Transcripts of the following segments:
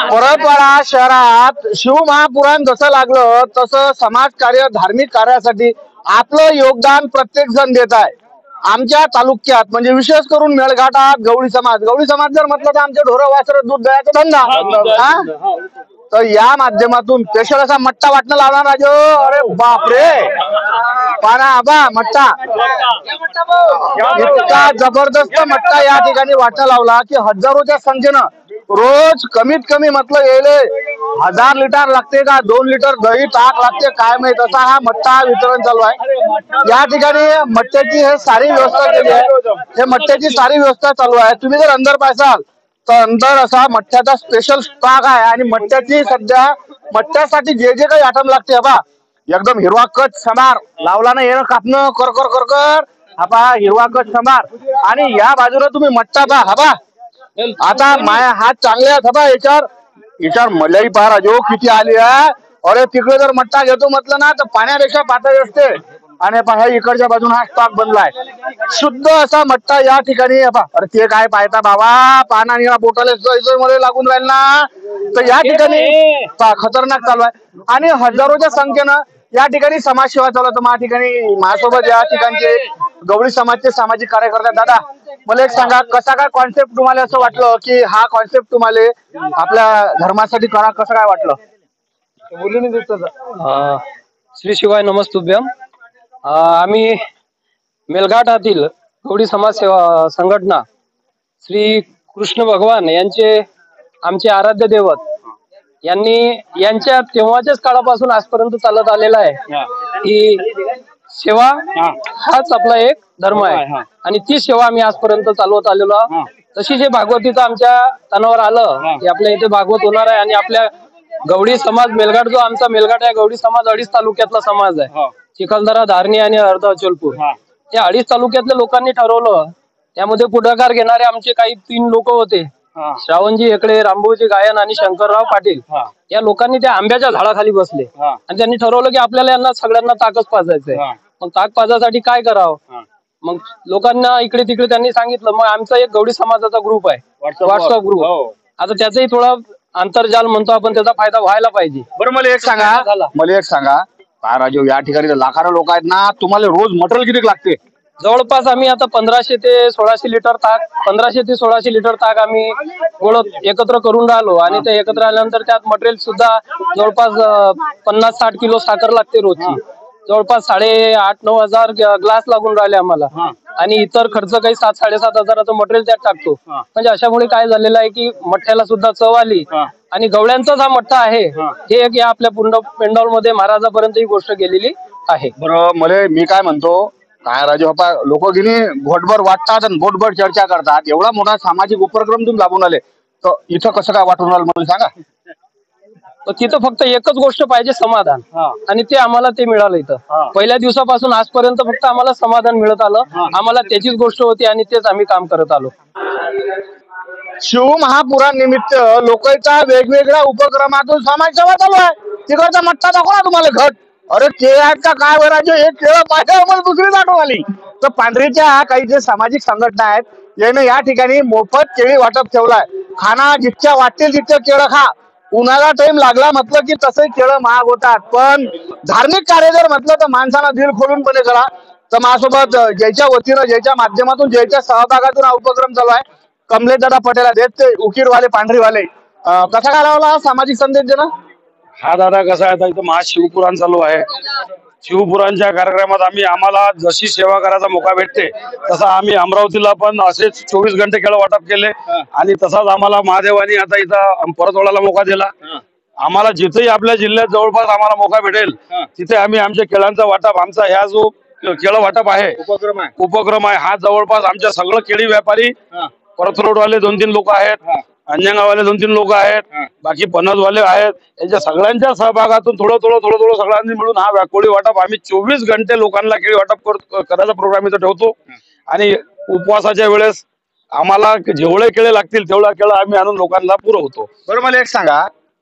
परतवाडा शहरात शिवमहापुराण जसं लागलं तसं समाज कार्य धार्मिक कार्यासाठी आपलं योगदान प्रत्येक जण देत आहे। आमच्या तालुक्यात म्हणजे विशेष करून मेळघाटात गवळी समाज जर म्हटलं तर आमचे ढोरं वासर दूध दयाचा धंदा तर या माध्यमातून स्पेशल असा मट्टा वाटणं लावणार राजो। अरे बापरे पाना आबा मट्टा इतका जबरदस्त मट्टा या ठिकाणी वाटणं लावला की हजारोच्या संख्येनं रोज कमीत कमी म्हटलं गेले 1000 लिटर लागते का 2 लिटर दही ताक लागते काय माहित असा हा मट्टा वितरण चालू आहे। या ठिकाणी मट्ट्याची हे सारी व्यवस्था केली आहे। हे मट्ट्याची सारी व्यवस्था चालू आहे। तुम्ही जर अंदर पाहसाल तर अंदर असा मट्ट्याचा स्पेशल स्टॉक आहे आणि मट्ट्याची सध्या मट्ट्यासाठी जे जे काही आयटम लागते बा एकदम हिरवा कच समार लावला ना येणं कापणं कर कर कर कर हा पहा हिरवा कच समार आणि या बाजूला तुम्ही मट्टा पहा हा पहा आता माया हात चांगले आहेत हबा याच्यावर मलाही पहा राजो किती आली आहे। अरे तिकडे जर मट्टा घेतो म्हटलं ना तर पाण्यापेक्षा पातळी असते आणि पहा इकडच्या बाजून हा स्टॉक बनलाय शुद्ध असा मट्टा या ठिकाणी अरे ते काय पाहता बाबा पाना बोटाला मध्ये लागून राहील ना तर या ठिकाणी खतरनाक चालू आहे आणि हजारोच्या संख्येनं या ठिकाणी समाजसेवा चालू आहे। या ठिकाणी माझ्यासोबत या ठिकाणचे गवळी समाजचे सामाजिक कार्यकर्ते दादा मला एक सांगा कसा काय कॉन्सेप्ट तुम्हाला असं वाटलं की हा कॉन्सेप्ट तुम्हाला आपल्या धर्मासाठी करा कसं काय वाटलं बोलून देतो। श्री शिवाय नमस्तुभ्यम। आम्ही मेलघाटातील गवळी समाज सेवा संघटना श्री कृष्ण भगवान यांचे आमचे आराध्य दैवत यांनी यांच्या तेव्हाच्याच काळापासून आजपर्यंत चालत आलेला आहे की सेवा हाच आपला एक धर्म आहे आणि ती सेवा आम्ही आजपर्यंत चालवत आलेलो आहोत। तशी जे भागवतीचं आमच्या कानावर आलं की आपल्या इथे भागवत होणार आहे आणि आपल्या गवळी समाज मेलघाट जो आमचा मेलघाट आहे गवळी समाज 2.5 तालुक्यातला समाज आहे चिखलदरा धारणी आणि अर्धा अचलपूर त्या 2.5 तालुक्यातल्या लोकांनी ठरवलं त्यामध्ये पुढाकार घेणारे आमचे काही 3 लोक होते श्रावणजी हेकडे रामभाऊजी गायन आणि शंकरराव पाटील या लोकांनी त्या आंब्याच्या झाडाखाली बसले आणि त्यांनी ठरवलं की आपल्याला यांना सगळ्यांना ताकच पाजायचंय मग ताक पाजासाठी काय करावं मग लोकांना इकडे तिकडे त्यांनी सांगितलं मग आमचा एक गवळी समाजाचा ग्रुप आहे व्हॉट्सअप ग्रुप आता त्याचाही थोडा आंतरजाल म्हणतो आपण त्याचा फायदा व्हायला पाहिजे। बरं मला एक सांगा काय राजू या ठिकाणी लाखानं लोक आहेत ना तुम्हाला रोज मटेरियल किती लागते जवळपास आम्ही आता 1500 ते 1600 लिटर ताक 1500 ते 1600 लिटर ताक आम्ही एकत्र करून राहिलो आणि ते एकत्र आल्यानंतर त्यात मटेरियल सुद्धा जवळपास 50-60 किलो साखर लागते रोजची जवळपास 8,500-9 हजार ग्लास लागून राहिले आम्हाला आणि इतर खर्च काही 7-7.5 हजाराचं मटेरियल त्यात टाकतो म्हणजे अशामुळे काय झालेलं आहे की मठ्ठ्याला सुद्धा चव आली आणि गवळ्यांचाच हा मठ्ठा आहे हे एक या आपल्या पेंडॉल मध्ये महाराजापर्यंत ही गोष्ट गेलेली आहे। बरं मला मी काय म्हणतो काय राजू बाप्पा लोक गिनी घोटभर वाटतात आणि घोटभर चर्चा करतात एवढा मोठा सामाजिक उपक्रम तुम्ही लाभून आले तर इथं कसं काय वाटून राहिलं मला सांगा। तिथं फक्त एकच गोष्ट पाहिजे समाधान आणि ते आम्हाला ते मिळालं इथं पहिल्या दिवसापासून आजपर्यंत फक्त आम्हाला समाधान मिळत आलं आम्हाला त्याचीच गोष्ट होती आणि तेच आम्ही काम करत आलो। शिवमहापुराण निमित्त लोकांच्या वेगवेगळ्या उपक्रमातून समाजसेवा चालू आहे तिकडचा मट्टा दाखवा तुम्हाला घट अरे ते आहेत का काय बरायचे हे केळं पाहिजे मला दुसरीच आठवण आली तर पांढरीच्या काही जे सामाजिक संघटना आहेत याने या ठिकाणी मोफत केळी वाटप ठेवलाय खाना जितक्या वाटतील तितकं केळं खा उन्हाळा टाइम लागला म्हटलं की तसंही केळं महाग होतात पण धार्मिक कार्य जर म्हटलं तर माणसाला दिल खोलूनपणे करा तर माझ्यासोबत ज्याच्या वतीनं ज्याच्या माध्यमातून ज्याच्या सहभागातून हा उपक्रम चालू आहे कमलेश दादा पटेल आहेत ते उकीरवाले पांढरीवाले कसा काय लावला सामाजिक संदेश देणं हा दादा कसा आहे इथं महाशिवपुराण चालू आहे शिवपुराणच्या कार्यक्रमात आम्हाला जशी सेवा करायचा मौका भेटते तसा आम्ही अमरावतीला पण असेच 24 घंटे केळं वाटप केले आणि तसाच आम्हाला महादेवानी आता इथं परतवाडाला मौका दिला आम्हाला जिथेही आपल्या जिल्ह्यात जवळपास आम्हाला मौका भेटेल तिथे आम्ही आमच्या केळांचा वाटप आमचा ह्या जो केळं वाटप आहे उपक्रम आहे हा जवळपास आमच्या सगळं केळी व्यापारी परतरोडवाले 2-3 लोक आहेत अंजनगाववाले 2-3 लोक आहेत बाकी पनसवाले आहेत यांच्या सगळ्यांच्या सहभागातून थोडं सगळ्यांनी मिळून हा कोळी वाटप आम्ही 24 घंटे लोकांना केळी वाटप करायचा प्रोग्राम इथं ठेवतो आणि उपवासाच्या वेळेस आम्हाला जेवढे केळे लागतील तेवढा केळं आम्ही आणून लोकांना पुरवतो। बरं मला एक सांगा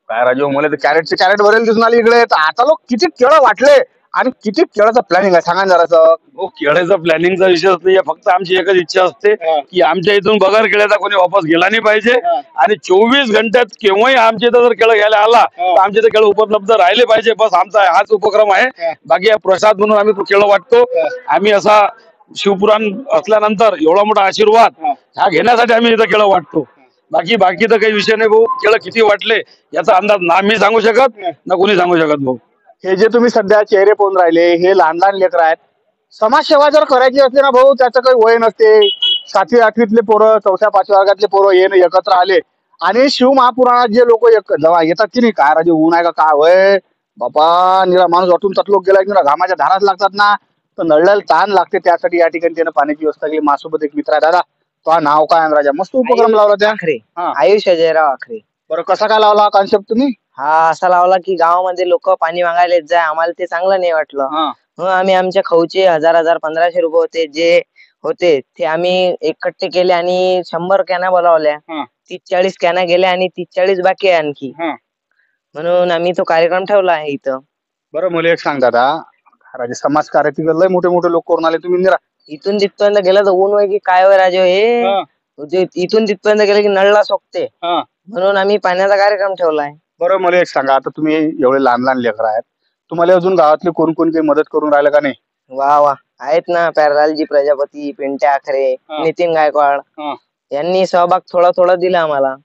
काय राजू मला कॅरेटचे कॅरेट भरेल दिसून आली इकडे आता लोक किती केळं वाटले आणि किती केळाचं प्लॅनिंग आहे सांगा ना जरासं. हो, केळ्याचा प्लॅनिंगचा विषय नाही, फक्त आमची एकच इच्छा असते की आमच्या इथून बगर केळ्याचा कोणी वापस गेला नाही पाहिजे आणि 24 घंट्यात केव्हाही आमच्या इथं जर केळं घ्यायला आला तर आमच्या इथे केळं उपलब्ध राहिले पाहिजे. बस आमचा हाच उपक्रम आहे. बाकी हा प्रसाद म्हणून आम्ही तो केळं वाटतो. आम्ही असा शिवपुराण असल्यानंतर एवढा मोठा आशीर्वाद हा घेण्यासाठी आम्ही इथं केळं वाटतो. बाकी तर काही विषय नाही भाऊ. केळं किती वाटले याचा अंदाज ना मी सांगू शकत ना कोणी सांगू शकत भाऊ. हे जे तुम्ही सध्या चेहरे पाहून राहिले हे लहान लहान लेकर आहेत. समाजसेवा जर करायची असली ना भाऊ त्याचं काही वय नसते. 7वी 8वीतले पोरं 4थ्या 5व्या वर्गातले पोरं येणं एकत्र आले आणि शिव महापुराणात जे लोक जेव्हा येतात की नाही काय राजे ऊन आहे का काय वय बापा निरा माणूस वाटून तटलोक गेला की घामाच्या धाराच लागतात ना तर नळल्याला ताण लागते. त्यासाठी या ठिकाणी त्यानं पाण्याची व्यवस्था केली. माझ्यासोबत एक मित्र आहे दादा तो नाव काय आहे राजा मस्त उपक्रम लावला त्या आखरे हा. आयुष अजयराव आखरे. बरं कसा काय लावला कॉन्सेप्ट तुम्ही. हा असा लावला की गावामध्ये लोक पाणी मागायला येत जाय. आम्हाला ते चांगलं नाही वाटलं. हा. मग आम्ही आमच्या खौचे 1000 1500 रुपये होते जे होते ते आम्ही एकट्ठे केले आणि 100 कॅना बोलावल्या. हा. 30-40 कॅना गेल्या आणि 30-40 बाकी आहे आणखी. हा. म्हणून आम्ही तो कार्यक्रम ठेवला आहे इथं. बरं मला एक सांग दादा राजे समाज कार्य तिकडे लय मोठे मोठे लोक करून आले तुम्ही निरा इथून तिथपर्यंत गेलं तर ऊन वय की काय वय राजे हे इथून तिथपर्यंत गेलं की नळला सोकते. हा. म्हणून आम्ही पाण्याचा कार्यक्रम ठेवलाय. बरं मला एक सांगा आता तुम्ही एवढे लहान लहान लेकर आहेत तुम्हाला अजून गावातले कोण कोण काही मदत करून राहिलं का नाही. वा वा आहेत ना प्यारलालजी प्रजापती पिंट्या आखरे नितीन गायकवाड हा. यांनी सहभाग थोडा थोडा दिला आम्हाला.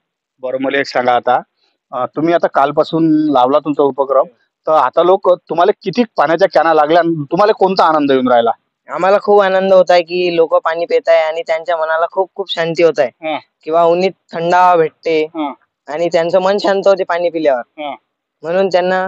बरं मला एक सांगा आता तुम्ही आता कालपासून लावला तुमचा उपक्रम तर आता लोक तुम्हाला किती पाण्याच्या कॅना लागल्या आणि तुम्हाला कोणता आनंद येऊन राहिला. आम्हाला खूप आनंद होत आहे की लोक पाणी पित आहे आणि त्यांच्या मनाला खूप खूप शांती होत आहे किंवा उन्हीत थंड हवा भेटते आणि त्यांचं मन शांत होते पाणी पिल्यावर. म्हणून त्यांना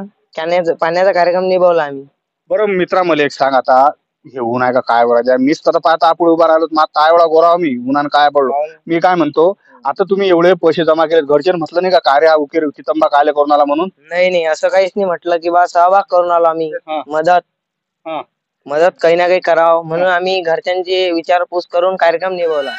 पाण्याचा कार्यक्रम निभवला आम्ही. बरं मित्रा मला एक सांग आता हे ऊन आहे का काय बरं मीच तर पाहता पुढे उभा राहिलो माझा काय एवढा गोरा मी उन्हानं काय पडलो. मी काय म्हणतो आता तुम्ही एवढे पैसे जमा केले घरचे म्हटलं नाही का कार्य हा उकेर कितंबा काले करून आला म्हणून. नाही असं काहीच नाही म्हटलं की बा सहभाग करून आलो आम्ही. मदत काही ना काही करावं म्हणून आम्ही घरच्यांची विचारपूस करून कार्यक्रम निभवला.